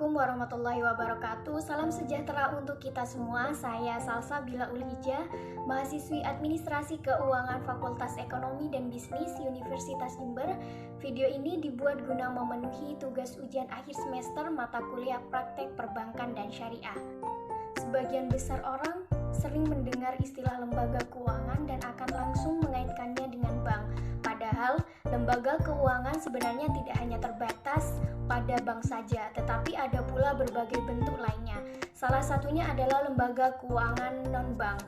Assalamualaikum warahmatullahi wabarakatuh. Salam sejahtera untuk kita semua. Saya Salsa Bila Ulhijah, mahasiswi Administrasi Keuangan Fakultas Ekonomi dan Bisnis Universitas Jember. Video ini dibuat guna memenuhi tugas ujian akhir semester mata kuliah praktek perbankan dan syariah. Sebagian besar orang sering mendengar istilah lembaga keuangan dan akan langsung mengaitkannya dengan bank. Padahal, lembaga keuangan sebenarnya tidak hanya terbatas pada bank saja, tetapi ada pula berbagai bentuk lainnya. Salah satunya adalah lembaga keuangan non-bank.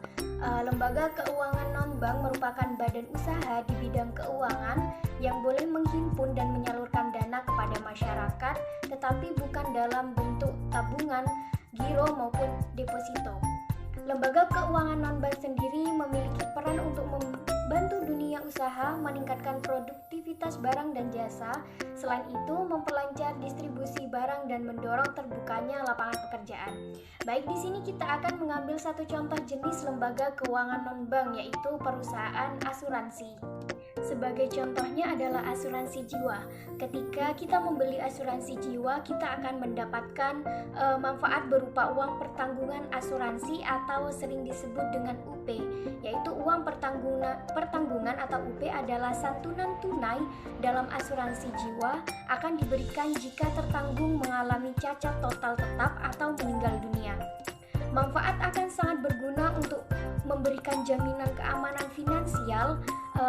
Lembaga keuangan non-bank merupakan badan usaha di bidang keuangan yang boleh menghimpun dan menyalurkan dana kepada masyarakat, tetapi bukan dalam bentuk tabungan, giro maupun deposito. Lembaga keuangan non-bank sendiri memiliki peran untuk membantu dunia usaha meningkatkan produktivitas barang dan jasa. Selain itu, memperlancar distribusi barang dan mendorong terbukanya lapangan pekerjaan. Baik, di sini kita akan mengambil satu contoh jenis lembaga keuangan non-bank, yaitu perusahaan asuransi. Sebagai contohnya adalah asuransi jiwa. Ketika kita membeli asuransi jiwa, kita akan mendapatkan manfaat berupa uang pertanggungan asuransi atau sering disebut dengan UP, yaitu uang pertanggungan atau UP adalah santunan tunai dalam asuransi jiwa akan diberikan jika tertanggung mengalami cacat total tetap atau meninggal dunia. Manfaat akan sangat berguna untuk memberikan jaminan keamanan finansial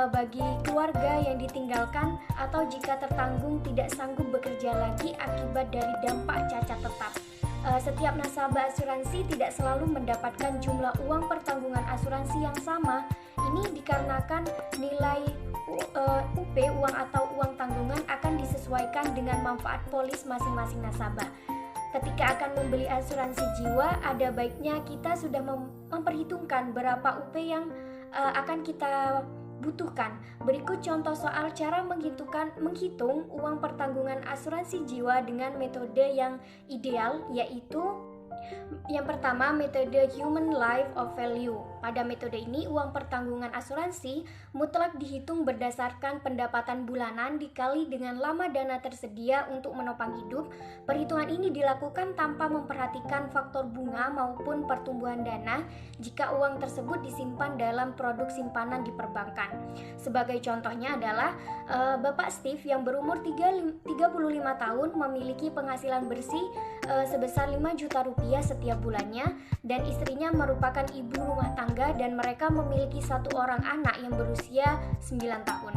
bagi keluarga yang ditinggalkan atau jika tertanggung tidak sanggup bekerja lagi akibat dari dampak cacat tetap. Setiap nasabah asuransi tidak selalu mendapatkan jumlah uang pertanggungan asuransi yang sama. Ini dikarenakan nilai UP uang atau uang tanggungan akan disesuaikan dengan manfaat polis masing-masing nasabah. Ketika akan membeli asuransi jiwa, ada baiknya kita sudah memperhitungkan berapa UP yang akan kita butuhkan. Berikut contoh soal cara menghitung uang pertanggungan asuransi jiwa dengan metode yang ideal, yaitu yang pertama, metode Human Life of Value. Pada metode ini, uang pertanggungan asuransi mutlak dihitung berdasarkan pendapatan bulanan dikali dengan lama dana tersedia untuk menopang hidup. Perhitungan ini dilakukan tanpa memperhatikan faktor bunga maupun pertumbuhan dana jika uang tersebut disimpan dalam produk simpanan di perbankan. Sebagai contohnya adalah Bapak Steve yang berumur 35 tahun memiliki penghasilan bersih sebesar 5 juta rupiah setiap bulannya, dan istrinya merupakan ibu rumah tangga dan mereka memiliki satu orang anak yang berusia 9 tahun.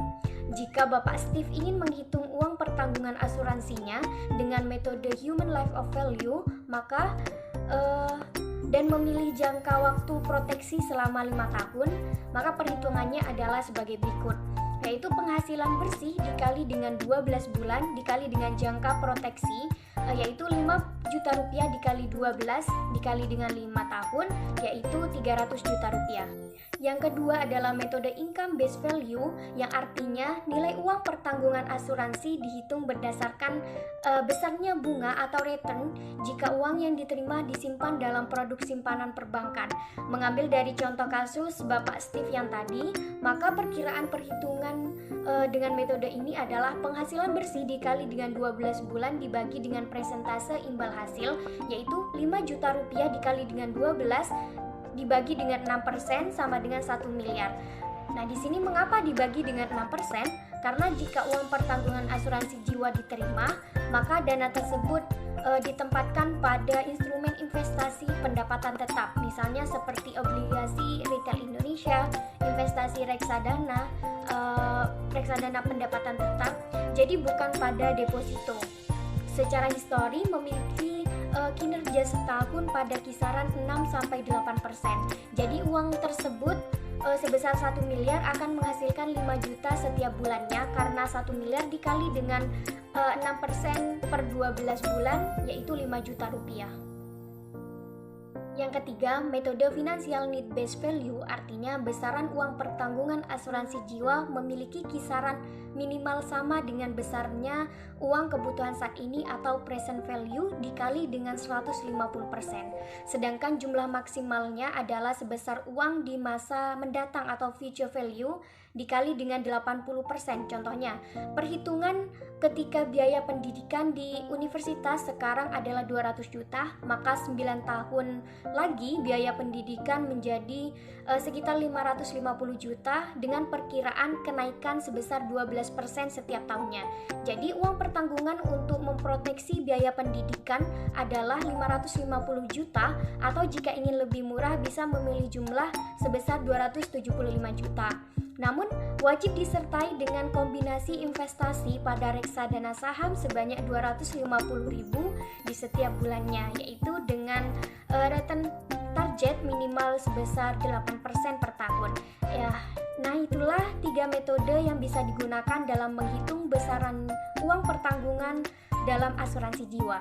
Jika Bapak Steve ingin menghitung uang pertanggungan asuransinya dengan metode Human Life of Value, maka dan memilih jangka waktu proteksi selama 5 tahun, maka perhitungannya adalah sebagai berikut, yaitu penghasilan bersih dikali dengan 12 bulan dikali dengan jangka proteksi, yaitu 5 juta rupiah dikali 12 dikali dengan 5 tahun, yaitu 300 juta rupiah. Yang kedua adalah metode income based value, yang artinya nilai uang pertanggungan asuransi dihitung berdasarkan besarnya bunga atau return jika uang yang diterima disimpan dalam produk simpanan perbankan. Mengambil dari contoh kasus Bapak Steve yang tadi, maka perkiraan perhitungan dengan metode ini adalah penghasilan bersih dikali dengan 12 bulan dibagi dengan persentase imbal hasil, yaitu 5 juta rupiah dikali dengan 12 dibagi dengan 6% sama dengan 1 miliar. Nah, di sini mengapa dibagi dengan 6%? Karena jika uang pertanggungan asuransi jiwa diterima, maka dana tersebut ditempatkan pada instrumen investasi pendapatan tetap, misalnya seperti obligasi retail Indonesia, investasi reksadana pendapatan tetap, jadi bukan pada deposito. Secara histori memiliki kinerja setahun pada kisaran 6-8%. Jadi uang tersebut sebesar 1 miliar akan menghasilkan 5 juta setiap bulannya, karena 1 miliar dikali dengan 6% per 12 bulan, yaitu 5 juta rupiah. Yang ketiga, metode Financial Need Based Value, artinya besaran uang pertanggungan asuransi jiwa memiliki kisaran minimal sama dengan besarnya uang kebutuhan saat ini atau present value dikali dengan 150%. Sedangkan jumlah maksimalnya adalah sebesar uang di masa mendatang atau future value dikali dengan 80%. Contohnya, perhitungan ketika biaya pendidikan di universitas sekarang adalah 200 juta, maka 9 tahun lagi biaya pendidikan menjadi sekitar 550 juta dengan perkiraan kenaikan sebesar 12% setiap tahunnya. Jadi uang pertanggungan untuk memproteksi biaya pendidikan adalah 550 juta, atau jika ingin lebih murah bisa memilih jumlah sebesar 275 juta. Namun, wajib disertai dengan kombinasi investasi pada reksadana saham sebanyak 250.000 di setiap bulannya, yaitu dengan return target minimal sebesar 8% per tahun. Nah, itulah 3 metode yang bisa digunakan dalam menghitung besaran uang pertanggungan dalam asuransi jiwa.